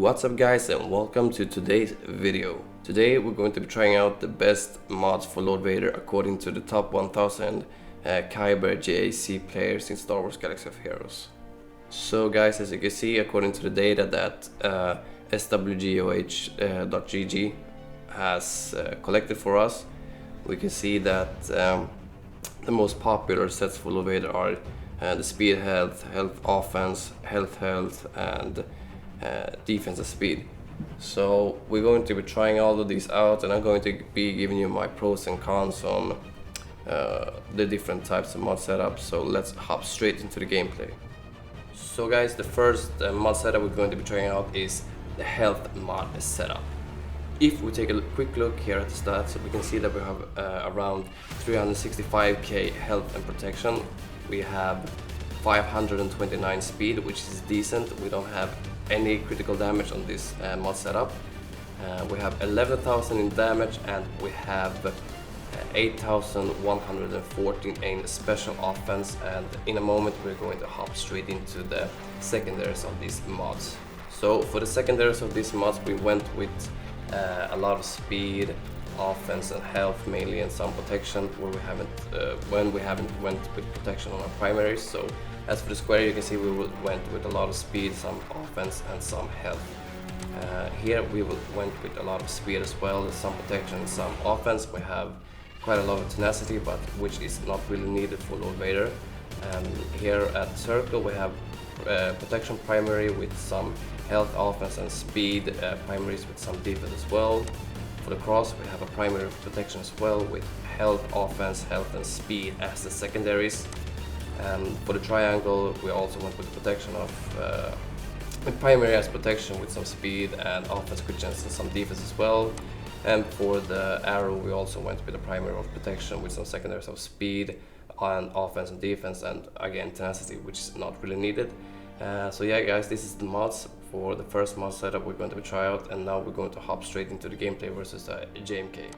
What's up guys, and welcome to today's video. Today we're going to be trying out the best mods for Lord Vader according to the top 1000 KYBER JAC players in Star Wars Galaxy of Heroes. So guys, as you can see, according to the data that swgoh.gg has collected for us, we can see that the most popular sets for Lord Vader are the speed health, health offense, health and defense and speed. So we're going to be trying all of these out, and I'm going to be giving you my pros and cons on the different types of mod setups. So let's hop straight into the gameplay. So guys, the first mod setup we're going to be trying out is the health mod setup. If we take a quick look here at the stats, we can see that we have around 365k health and protection. We have 529 speed, which is decent. We don't have any critical damage on this mod setup. We have 11,000 in damage, and we have 8,114 in special offense. And in a moment we're going to hop straight into the secondaries of these mods. So for the secondaries of these mods, we went with a lot of speed, offense and health mainly, and some protection where we haven't went with protection on our primaries. So as for the square, you can see we went with a lot of speed, some offense and some health. Here we went with a lot of speed as well, some protection, some offense. We have quite a lot of tenacity, but which is not really needed for Lord Vader. Here at Circle we have protection primary with some health, offense and speed primaries with some defense as well. For the cross we have a primary protection as well with health, offense, health and speed as the secondaries. For the triangle we also went with protection of primary as protection with some speed and offense quickness and some defense as well. And for the arrow we also went with a primary of protection with some secondaries of speed and offense and defense, and again tenacity, which is not really needed. So yeah guys, this is the mods for the first mod setup we're going to try out, and now we're going to hop straight into the gameplay versus JMK.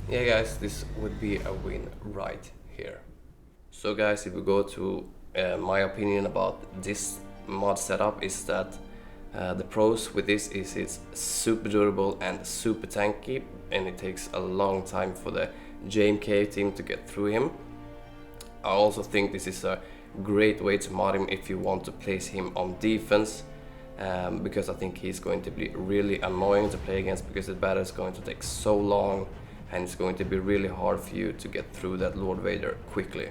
Yeah guys, this would be a win right here. So guys, if we go to my opinion about this mod setup, is that the pros with this is it's super durable and super tanky, and it takes a long time for the JMK team to get through him. I also think this is a great way to mod him if you want to place him on defense, because I think he's going to be really annoying to play against, because the battle is going to take so long and it's going to be really hard for you to get through that Lord Vader quickly.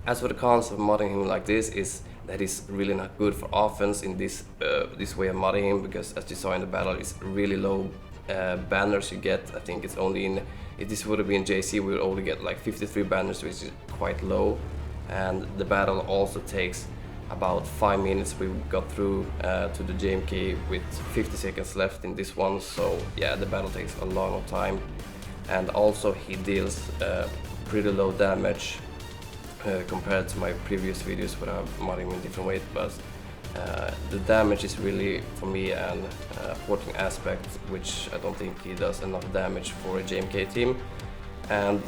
As for the cons of modding him like this, is that he's really not good for offense in this way of modding him, because as you saw in the battle, it's really low banners you get. I think it's only in if this would have been JC, we would only get like 53 banners, which is quite low, and the battle also takes about 5 minutes. We got through to the JMK with 50 seconds left in this one, so yeah, the battle takes a long time, and also he deals pretty low damage compared to my previous videos where I'm modding in different ways, but the damage is really, for me, an important aspect, which I don't think he does enough damage for a JMK team. And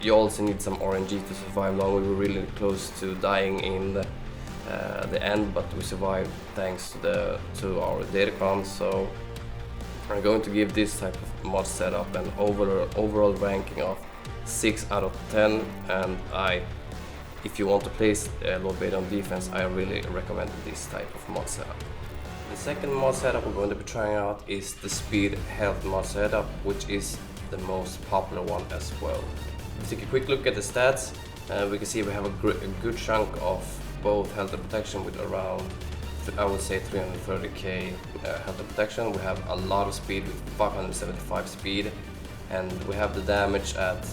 you also need some RNG to survive long. We were really close to dying in the end, but we survived thanks to our datacon. So I'm going to give this type of mod setup an overall ranking of 6 out of 10, and if you want to place Lord Vader on defense, I really recommend this type of mod setup. The second mod setup we're going to be trying out is the speed health mod setup, which is the most popular one as well. Let's take a quick look at the stats. We can see we have a good chunk of both health and protection with around, I would say, 330k health and protection. We have a lot of speed with 575 speed, and we have the damage at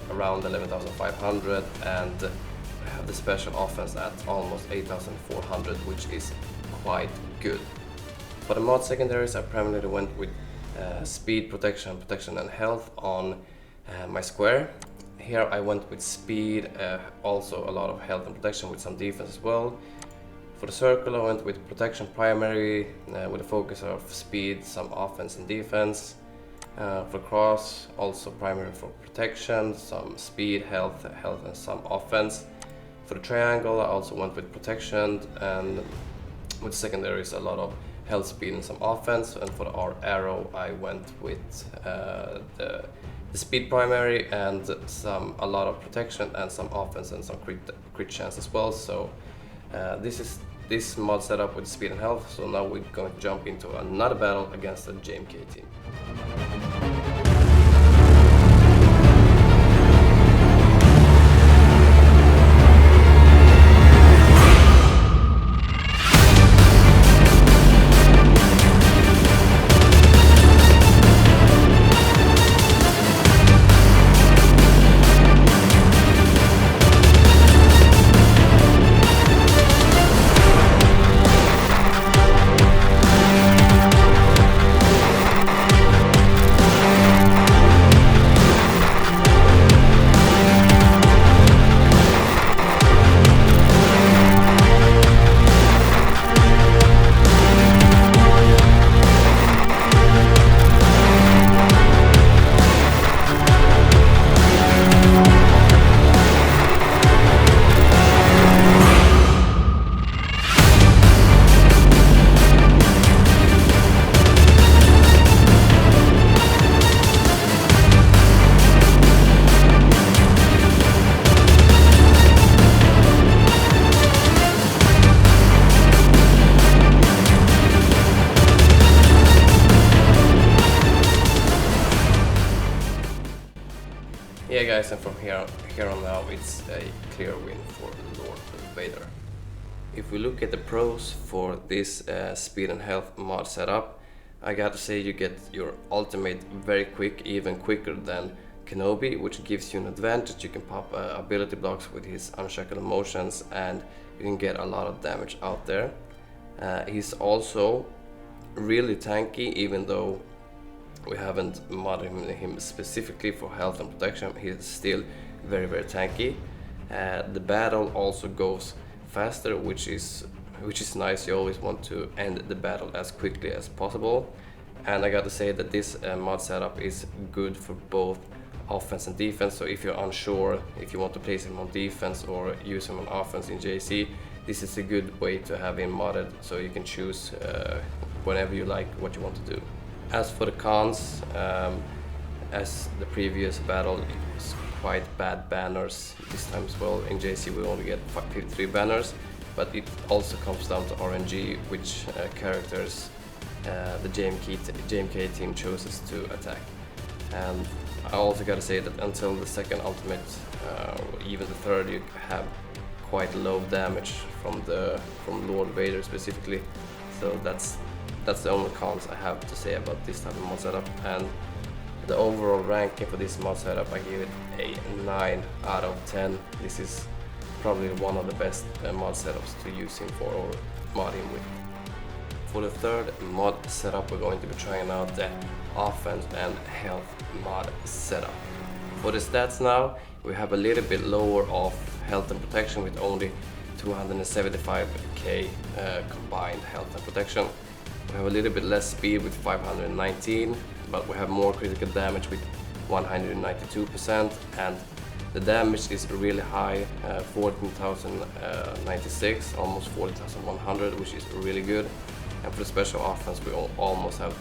around 11,500, and we have the special offense at almost 8,400, which is quite good. For the mod secondaries, I primarily went with speed, protection, and health on my square. Here I went with speed, also a lot of health and protection with some defense as well. For the circle I went with protection primary with a focus of speed, some offense and defense. For cross, also primary for protection, some speed, health and some offense. For the triangle I also went with protection, and with secondaries a lot of health, speed and some offense. And for our arrow I went with the speed primary and a lot of protection and some offense and some crit chance as well. So this is this mod setup with speed and health. So now we're going to jump into another battle against the JMK team. Yeah guys, and from here on out it's a clear win for Lord Vader. If we look at the pros for this speed and health mod setup, I gotta say you get your ultimate very quick, even quicker than Kenobi, which gives you an advantage. You can pop ability blocks with his unshackled motions and you can get a lot of damage out there. He's also really tanky, even though we haven't modded him specifically for health and protection. He's still very tanky. The battle also goes faster, which is nice. You always want to end the battle as quickly as possible. And I gotta say that this mod setup is good for both offense and defense. So if you're unsure if you want to place him on defense or use him on offense in JC, this is a good way to have him modded, so you can choose whenever you like what you want to do. As for the cons, as the previous battle, it was quite bad banners this time as well. In JC we only get 53 banners, but it also comes down to RNG, which characters the JMK team chooses to attack. And I also gotta say that until the second ultimate, or even the third, you have quite low damage from Lord Vader specifically. So that's the only cons I have to say about this type of mod setup. And The overall ranking for this mod setup, I give it a 9 out of 10. This is probably one of the best mod setups to use him for or modding with. For the third mod setup, we're going to be trying out the offense and health mod setup. For the stats now, we have a little bit lower of health and protection with only 275k combined health and protection. We have a little bit less speed with 519, but we have more critical damage with 192%, and the damage is really high, 14,096, almost 40,100, which is really good. And for the special offense, we almost have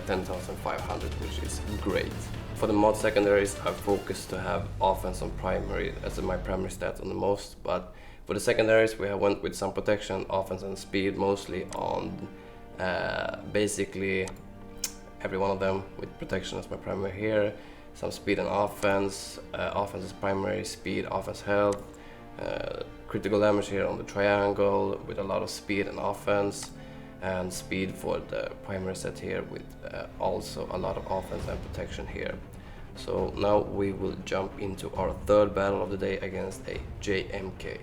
10,500, which is great. For the mod secondaries, I focus to have offense on primary as my primary stats on the most, but for the secondaries, we have went with some protection, offense and speed, mostly on basically every one of them, with protection as my primary here, some speed and offense, offense is primary, speed, offense, health, critical damage here on the triangle with a lot of speed and offense, and speed for the primary set here with also a lot of offense and protection here. So now we will jump into our third battle of the day against a JMK.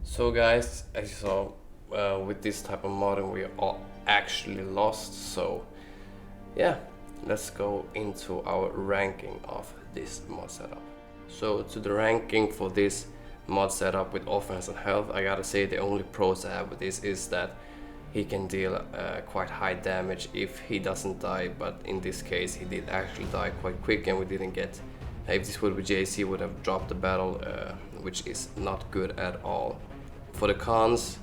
So guys, as you saw, with this type of modding we all actually lost, so yeah, let's go into our ranking of this mod setup. So to the ranking for this mod setup with offense and health, I gotta say the only pros I have with this is that he can deal quite high damage if he doesn't die, but in this case he did actually die quite quick and we didn't get, if this would be JC would have dropped the battle, which is not good at all. For the cons,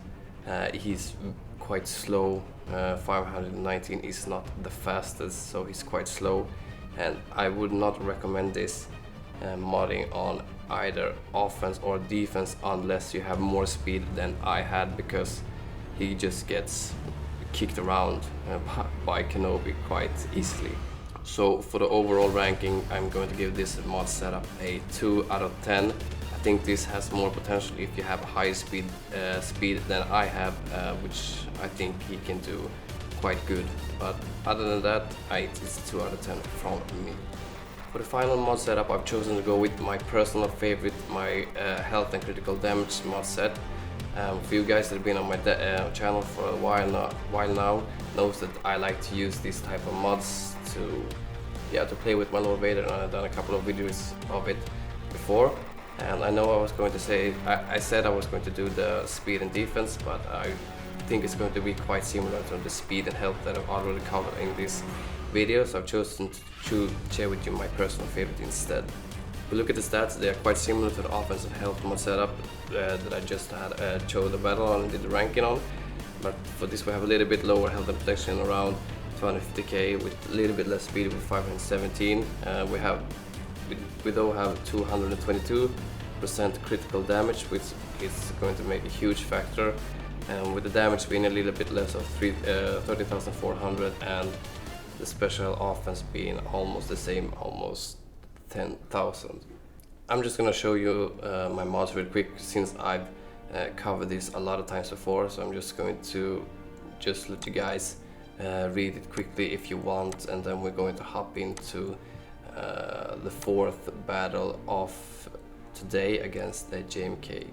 he's quite slow, 519 is not the fastest, so he's quite slow, and I would not recommend this modding on either offense or defense unless you have more speed than I had, because he just gets kicked around by Kenobi quite easily. So for the overall ranking, I'm going to give this mod setup a 2 out of 10. I think this has more potential if you have a higher speed than I have, which I think he can do quite good. But other than that, it's 2 out of 10 from me. For the final mod setup, I've chosen to go with my personal favorite, my health and critical damage mod set. For you guys that have been on my channel for a while now knows that I like to use these type of mods to play with my Lord Vader, and I've done a couple of videos of it before. And I know I said I was going to do the speed and defense, but I think it's going to be quite similar to the speed and health that I've already covered in this video, so I've chosen to share with you my personal favorite instead. If we look at the stats, they are quite similar to the offense and health mod setup that I just had chose the battle on and did the ranking on, but for this we have a little bit lower health and protection, around 250k, with a little bit less speed with 517. We though have 222 critical damage, which is going to make a huge factor, and with the damage being a little bit less of 13,400 and the special offense being almost the same, almost 10,000. I'm just gonna show you my mods real quick, since I've covered this a lot of times before, so I'm just going to let you guys read it quickly if you want, and then we're going to hop into the fourth battle of today against the JMK.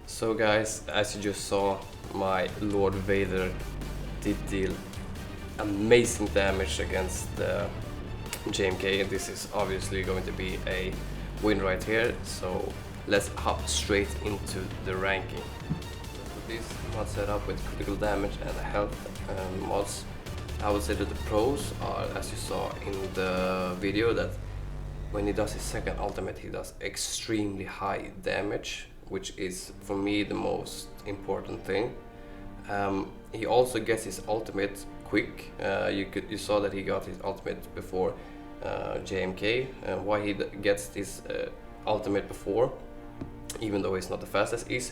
So guys, as you just saw, my Lord Vader did deal amazing damage against the JMK, and this is obviously going to be a win right here, so let's hop straight into the ranking. For this mod setup with critical damage and health mods, I would say that the pros are, as you saw in the video, that when he does his second ultimate he does extremely high damage, which is for me the most important thing. He also gets his ultimate quick. You saw that he got his ultimate before JMK, and why he gets his ultimate before, even though he's not the fastest, is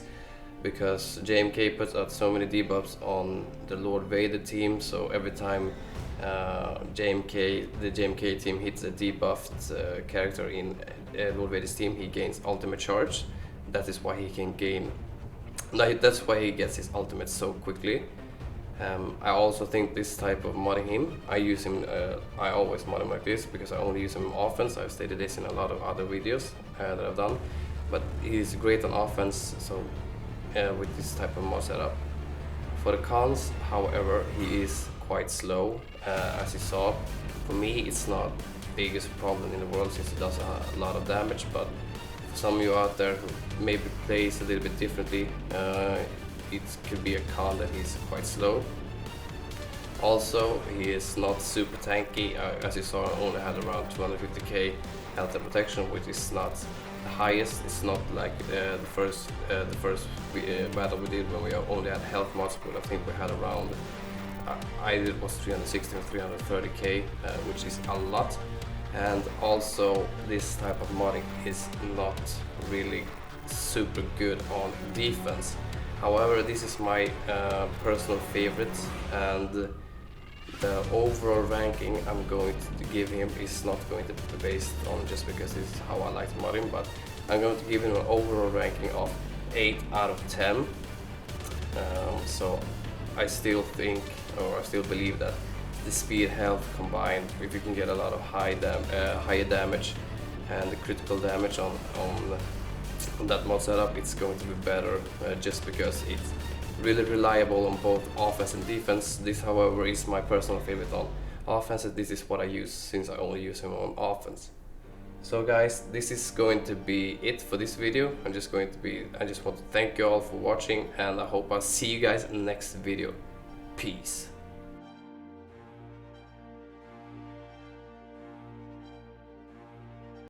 because JMK puts out so many debuffs on the Lord Vader team, so every time the JMK team hits a debuffed character in Lord Vader's team, he gains ultimate charge. That is why he can gain. That's why he gets his ultimate so quickly. I also think this type of modding him, I use him. I always mod him like this because I only use him on offense. I've stated this in a lot of other videos that I've done, but he's great on offense. So with this type of mod setup. For the cons, however, he is quite slow, as you saw. For me, it's not the biggest problem in the world since he does a lot of damage, but for some of you out there who maybe plays a little bit differently, it could be a con that he's quite slow. Also, he is not super tanky. As you saw, I only had around 250k health and protection, which is not the highest. It's not like the first battle we did when we only had health mods, but I think we had around, I did was 360 or 330k, which is a lot. And also, this type of modding is not really super good on defense. However, this is my personal favorite, and the overall ranking I'm going to give him is not going to be based on just because this is how I like to mod him, but I'm going to give him an overall ranking of 8 out of 10. So I still think, or I still believe that the speed, health combined, if you can get a lot of higher damage and the critical damage on that mod setup, it's going to be better, just because it's really reliable on both offense and defense. This, however, is my personal favorite on offense, and this is what I use since I only use him on offense. So guys, this is going to be it for this video. I just want to thank you all for watching, and I hope I'll see you guys in the next video. Peace.